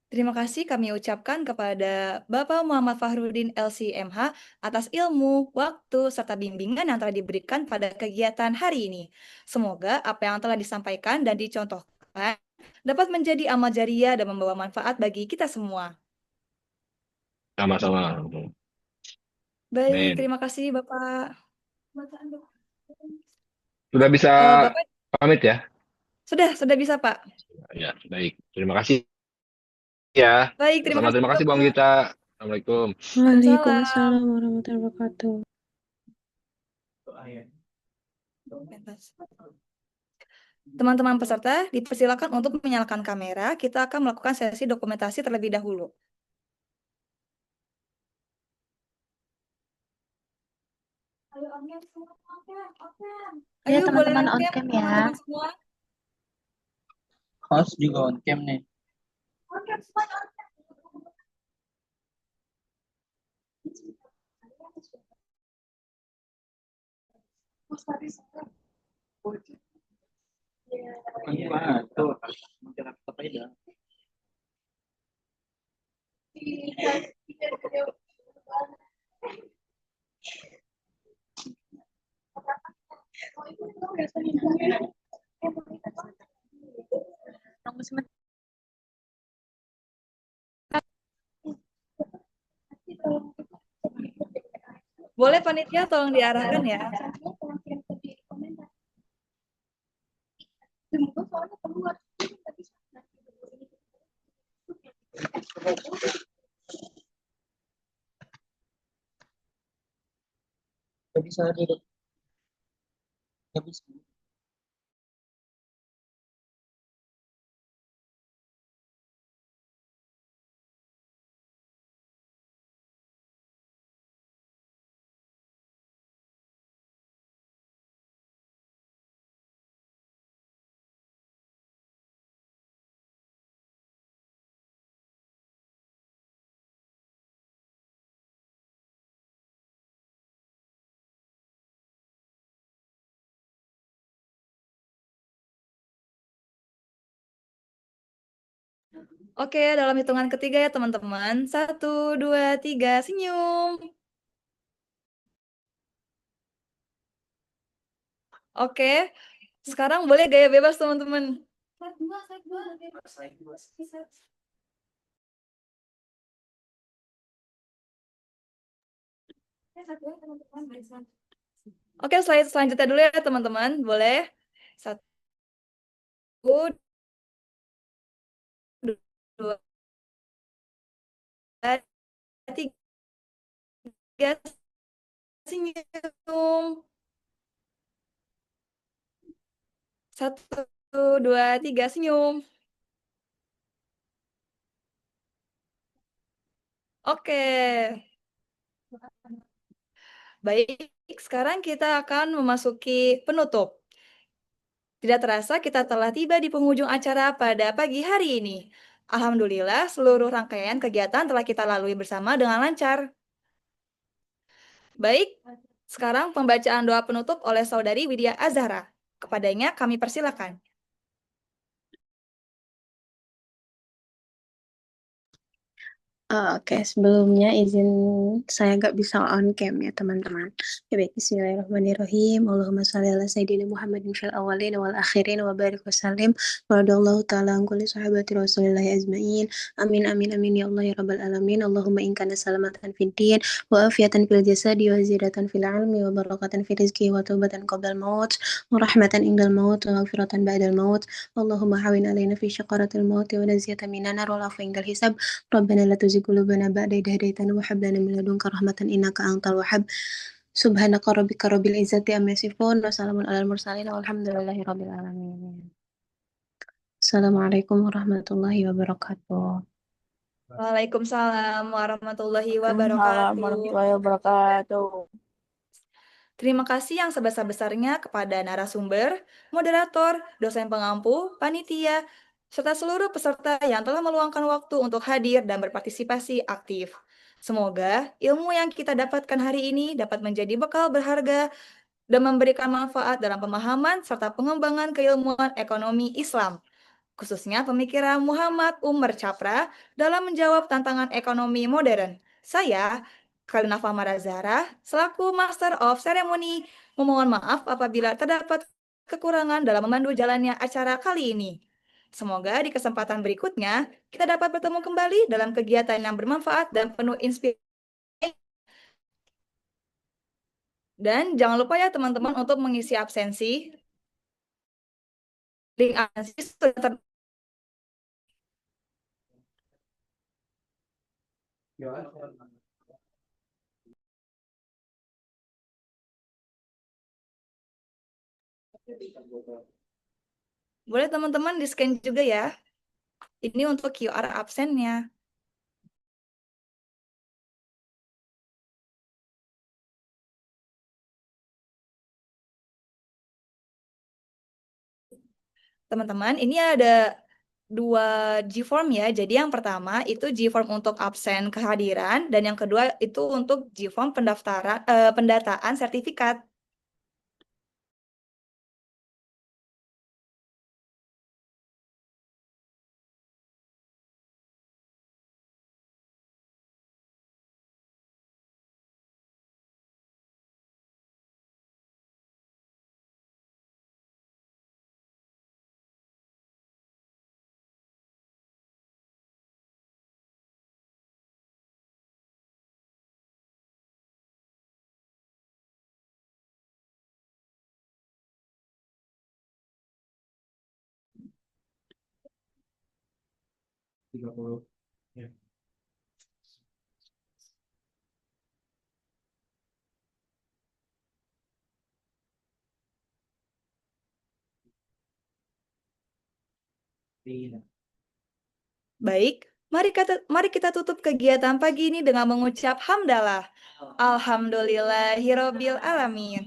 Terima kasih kami ucapkan kepada Bapak Muhammad Fahrudin LC.MH atas ilmu, waktu, serta bimbingan yang telah diberikan pada kegiatan hari ini. Semoga apa yang telah disampaikan dan dicontohkan dapat menjadi amal jariah dan membawa manfaat bagi kita semua. Sama-sama. Baik, Amin. terima kasih Bapak. Sudah bisa Bapak pamit ya? sudah bisa Pak. Ya, baik. Terima kasih ya. Baik, terima kasih Terima kasih Bang Bapak. Gita. Assalamualaikum. Waalaikumsalam warahmatullahi wabarakatuh. Teman-teman peserta, dipersilakan untuk menyalakan kamera. Kita akan melakukan sesi dokumentasi terlebih dahulu. Ya, Ayo, boleh teman-teman on on-cam, cam ya. teman-teman semua. Host juga on cam nih. Gimana tuh? Bicara apa aja? Tunggu sebentar. Boleh panitia tolong diarahkan ya. Gak bisa duduk. Gak bisa. Oke, dalam hitungan ketiga ya teman-teman. 1, 2, 3, senyum. Oke, sekarang boleh gaya bebas teman-teman. Oke, slide selanjutnya dulu ya teman-teman. Boleh? 1, 2, 3, senyum. 1, 2, 3, senyum. Oke. Baik, sekarang kita akan memasuki penutup. Tidak terasa kita telah tiba di penghujung acara pada pagi hari ini. Alhamdulillah, seluruh rangkaian kegiatan telah kita lalui bersama dengan lancar. Baik, sekarang pembacaan doa penutup oleh Saudari Widya Azhara. Kepadanya kami persilakan. Oke, sebelumnya izin saya nggak bisa on cam ya teman-teman. Ya baik, bismillahirrahmanirrahim. Allahumma shalli ala sayyidina Muhammadin fil awwalin wal akhirin wa barik wa sallim. Wa radallahu ta'ala an kulli sahabati rasulillahi ajma'in. Amin amin amin ya Allah ya rabbal alamin. Allahumma in kana salamatan fid din wa afiatan fil jasadi wa ziyadatan fil ilmi wa barakatan fil rizqi wa taubatan qabla al maut wa rahmatan indal maut wa maghfiratan ba'dal maut. Allahumma hawin alaina fi syaqaratil maut wa naziyatan minan nar wa afu indal hisab. ربنا لا تزغ قلوبنا بعد إذ هديتنا وهب لنا من لدنك رحمة إنك أنت الوهاب سبحانك ربك رب العزة عما يصفون وسلام على المرسلين والحمد لله رب العالمين السلام عليكم ورحمة الله وبركاته. Waalaikumsalam warahmatullahi Waalaikumsalam wabarakatuh. warahmatullahi wabarakatuh. Terima kasih yang sebesar-besarnya kepada narasumber, moderator, dosen pengampu, panitia, serta seluruh peserta yang telah meluangkan waktu untuk hadir dan berpartisipasi aktif. Semoga ilmu yang kita dapatkan hari ini dapat menjadi bekal berharga dan memberikan manfaat dalam pemahaman serta pengembangan keilmuan ekonomi Islam, khususnya pemikiran Muhammad Umar Chapra dalam menjawab tantangan ekonomi modern. Saya, Kalina Fahmara Zahra, selaku Master of Ceremony, memohon maaf apabila terdapat kekurangan dalam memandu jalannya acara kali ini. Semoga di kesempatan berikutnya kita dapat bertemu kembali dalam kegiatan yang bermanfaat dan penuh inspirasi. Dan jangan lupa ya teman-teman untuk mengisi absensi. Link absensi sudah boleh teman-teman di-scan juga ya. Ini untuk QR absennya. Teman-teman, ini ada 2 G-form ya. Jadi yang pertama itu G-form untuk absen kehadiran dan yang kedua itu untuk G-form pendataan sertifikat. Baik, mari kita tutup kegiatan pagi ini dengan mengucap hamdalah. Alhamdulillahirabbil alamin.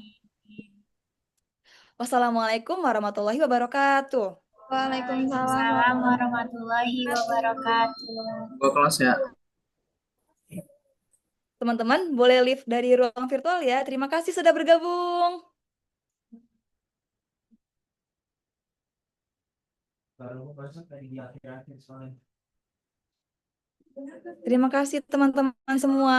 Wassalamualaikum warahmatullahi wabarakatuh. Waalaikumsalam warahmatullahi wabarakatuh. Gua kelas ya. Teman-teman boleh live dari ruang virtual ya. Terima kasih sudah bergabung. Baru masuk dari di akhir-akhir soalnya. Terima kasih teman-teman semua.